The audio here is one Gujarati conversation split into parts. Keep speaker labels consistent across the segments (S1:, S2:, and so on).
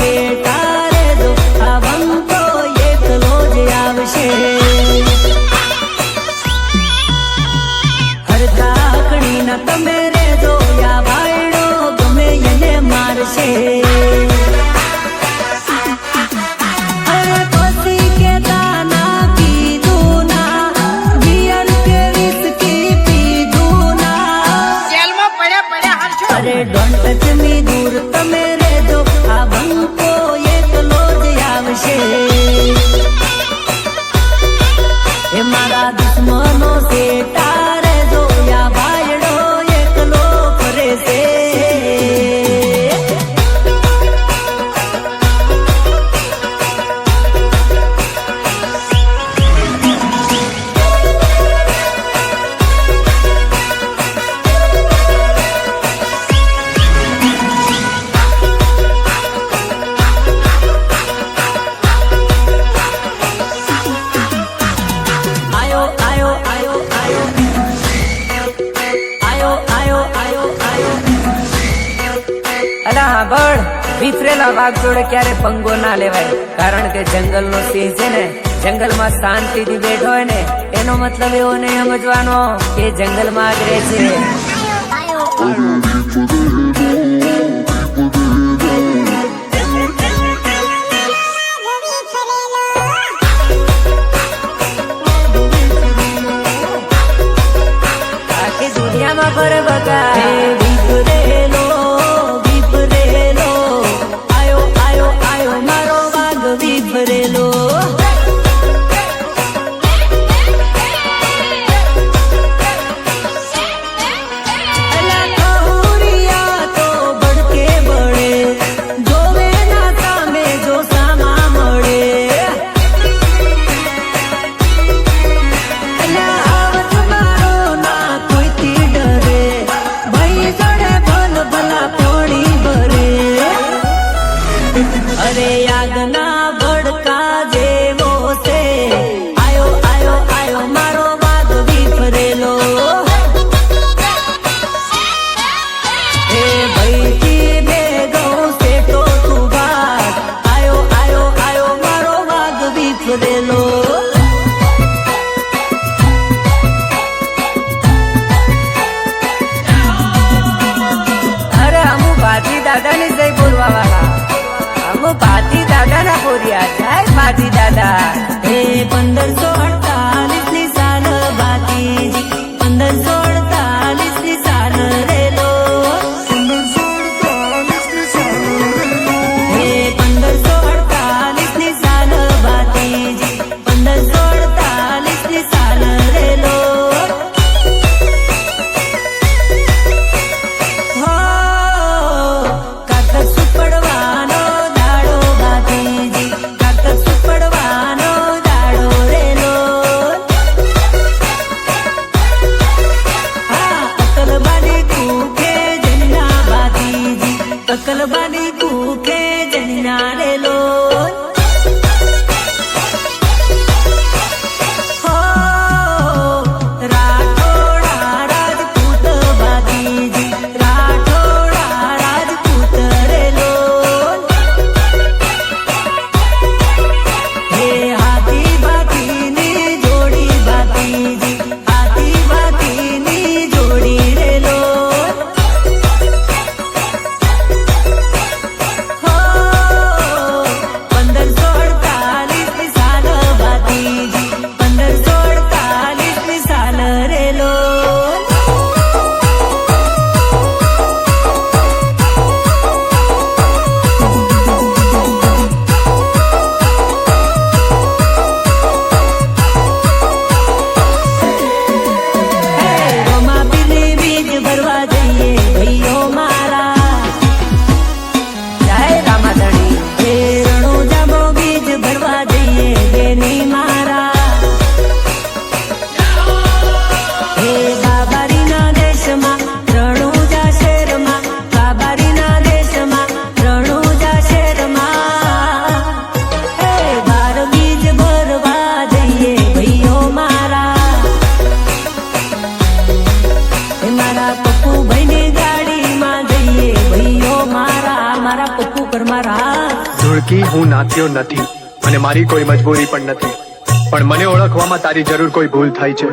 S1: સેટા રે જો આ બંકો એકલો જ આવશે હરદાકણી ના તમે રે જો યા વાયડો ગમે એને મારશે ડોન્ટ ટચ મી દૂર તમે રેજો આ બંકો એકલો જ આવશે એ મારા દુશ્મનો સેટા રેજો યા ભાઈડો એકલો ફરે છે
S2: વિફરેલા વાઘ જોડે ક્યારે પંગો ના લેવાય કારણ કે જંગલ નો સિંહ છે ને જંગલ માં શાંતિથી બેઠો હોય ને એનો મતલબ એવો નહીં સમજવાનો કે જંગલ માં જ રહે છે આખી દુનિયામાં ફરે બધા
S1: વિફરેલો અરે યાદના ભડકા જેવો છે આયો આયો આયો મારો વાઘ વિફરેલો હે ભાઈથી ભેગો સેટો તું ભાગ આયો આયો આયો મારો વાઘ વિફરેલો
S2: અરે અમુ ભાતી દાદાની જય બોલવા વાળા ભાતી દાદા ના બોલ્યા જાય ભાતી દાદા
S1: હે 1548 ની સાલ ભાતીજી 1548 ની સાલ રેલો હે 1548 ની સાલ ભાતીજી 1548 ની સાલ રેલો હો કાતર સુપડવાનો અકલબાની કુકે જન્યા રેલો હો રાઠોડા રાજપૂત ભાતીજી રાઠોડા રાજપૂત રેલો હે હાથી ભાતીની જોડી ભાતીજી હાથી ભાતીની જોડી રેલો
S2: પકડ મારા હાથ.
S3: ધૂળકી હું નાખ્યો નથી અને મારી કોઈ મજબૂરી પણ નથી, પણ મને ઓળખવામાં તારી જરૂર કોઈ ભૂલ થાય છે.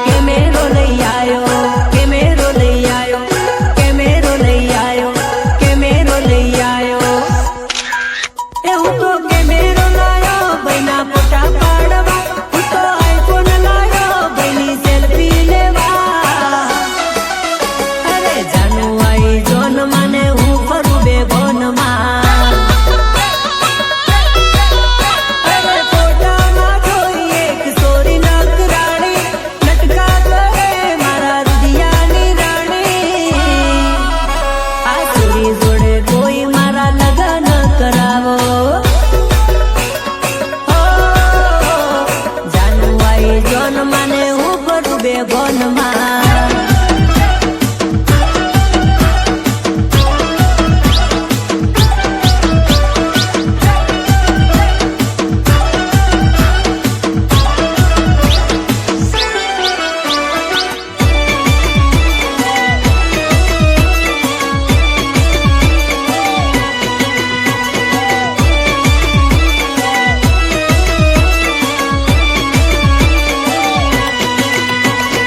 S2: કેમેરો લઈ આયો, કેમેરો લઈ આયો, કેમેરો લઈ આયો, કેમેરો લઈ આયો. એવું તો કેમેરો લાયો ભાઈના ફોટા પાડવા, હું તો આઈફોન લાયો ભાઈની સેલ્ફી લેવા. અરે જાનું આઈ જોન માને હું ફરું બે બોનમાં. અરે ફોટામાં જોઈ એક સોરી નકરાણી, લટકા કરે મારા રુદિયાની રાણી. આ સોરી જોડે કોઈ મારા લગન કરાવો. હો, જાનું આઈ જોન માને હું ફરું બે બોનમાં.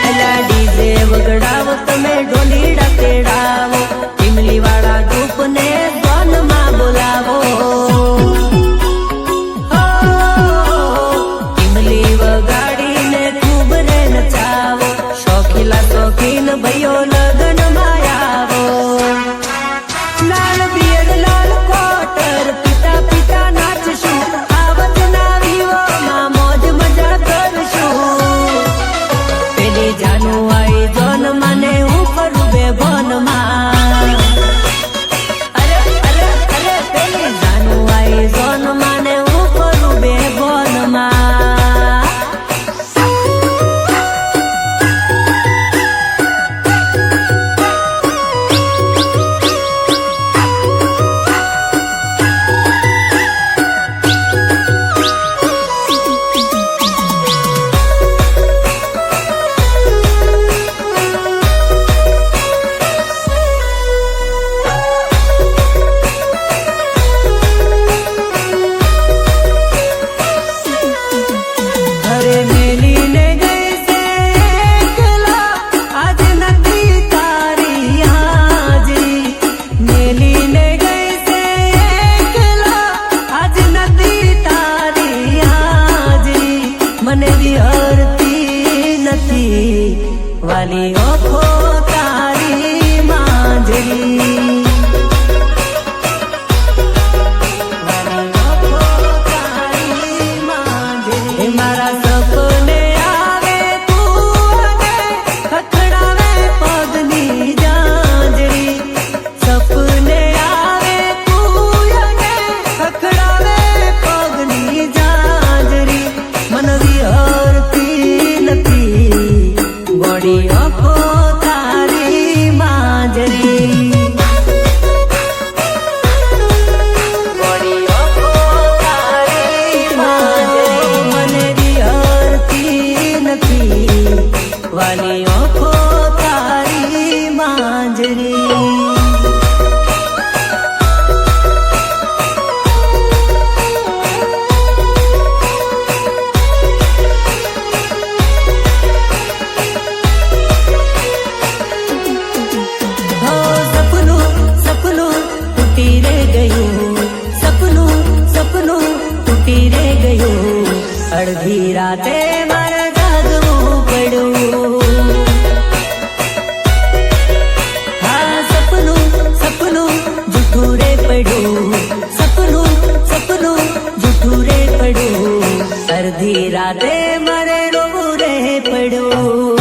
S2: એલા ડીજે વગડાવો તમે ઢોલીડા તેડાવો, ઇમલી વાળા ગ્રુપને ધોનમાં બોલાવો. હો, ઇમલી વગાડીને ખૂબ રે નચાવો, શોખીલા શોખીન ભાઈઓ લગનમાં આવો. લાલ બિયર લાલ કોટર પિતા પિતા નાચશું, આવતના વિવોમાં મોજ મજા કરશું. પેલી જાનું આઈ જોન મને હું ફરું બે બોનમાં. અરે અરે અરે પેલી જાનું આઈ જોન મને હું ફરું બે બોનમાં. ઘરે મેલીને ગઈ છે એકલા, આજ નથી તારી હાજરી. મેલીને ગઈ છે એકલા, આજ નથી તારી હાજરી. મને વિહરતી નથી વાલી ઓખો તારી માંજરી. એ મારા સપને આવે તું અને ખખડાવે પગની જાંજરી. સપને આવે તું અને ખખડાવે પગની જાંજરી. મન વિહરતી નથી ગોળી આંખો તારી માંજરી. મને વિહરતી નથી વાલી આંખો તારી માંજરી. હો, સપનું સપનું તૂટી રે ગયું, સપનું સપનું તૂટી રે ગયું. અડધી રાતે મારે જાગવું પડ્યું. હા, સપનું સપનું જૂઠું રે પડ્યું, સપનું સપનું જૂઠું રે પડ્યું. અડધી રાતે મારે રોવું રે પડ્યું.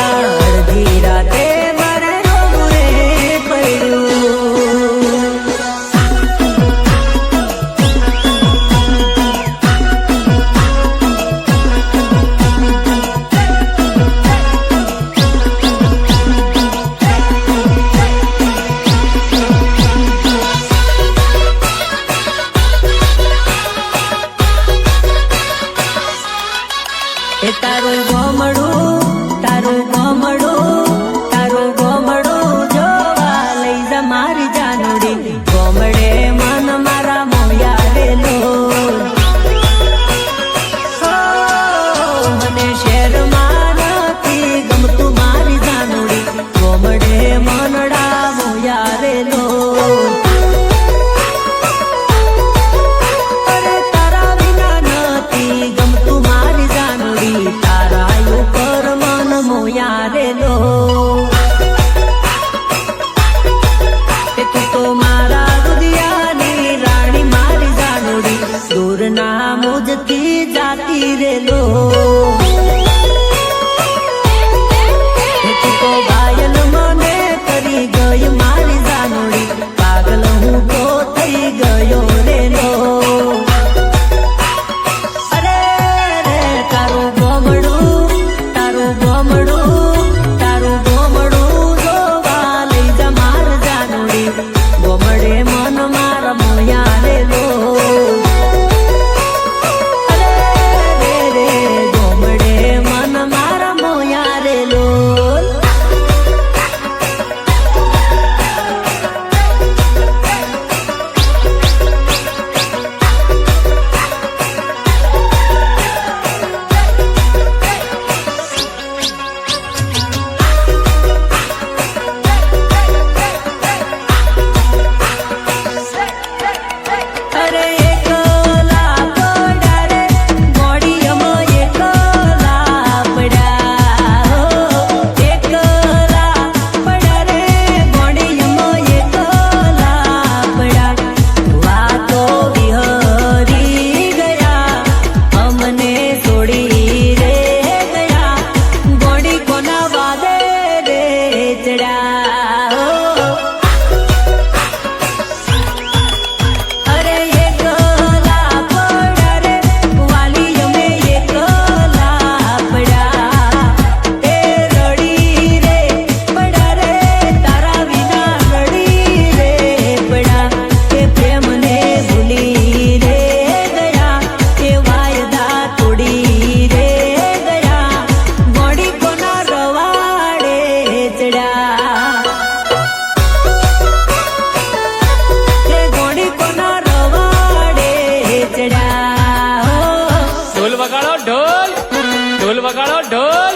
S2: અડધી રાતે મારે રોવું રે પડ્યું.
S1: એ તારું ગોમડું જોવા લઈ જા મારી જાનુડી ગોમડે મન મારા મોયા રેલો મને શહેરમાં નથી ગમતું મારી જાનુડી ગોમડે મનડા મોયા રેલો અરે તારા વિના નથી ગમતું મારી જાનુડી તારા ઉપર મન મોયા રેલો તું તો મારા દુનિયાની રાણી મારી જાનુડી દૂર ના મુજથી જાતી રેલો તું તો ઘાયલ મને કરી ગઈ મારી જાનુડી પાગલ હું તો થઈ ગયો રેલો અરે રે તારું ગોમડું જોવા લઈ જા માર જાનુડી ગોમડે મન મારા મોયા રેલો અરે રે ગોમડે મન મારા મોયા રેલો અરે એકલા પડ્યા રે મોડીમાં એકલા પડ્યા એકલા પડ્યા રે મોડીમાં એકલા પડ્યા વાતો વિહરી ગયા અમને છોડી રે ગયા ગોડી કોના વાદે રે ચડ્યા અરે એકલા પડ્યા રે વાલી અમે એકલા પડ્યા એ રડી રે પડ્યા રે તારા વિના રડી રે પડ્યા એ પ્રેમને ભૂલી રે ગયા એ વાયદા તોડી રે ગયા ગોડી કોના રવાડે ચડ્યા એ ગોડી કોના રવાડે ચડ્યા
S4: ઢોલ વગાડો ઢોલ વગાડો ઢોલ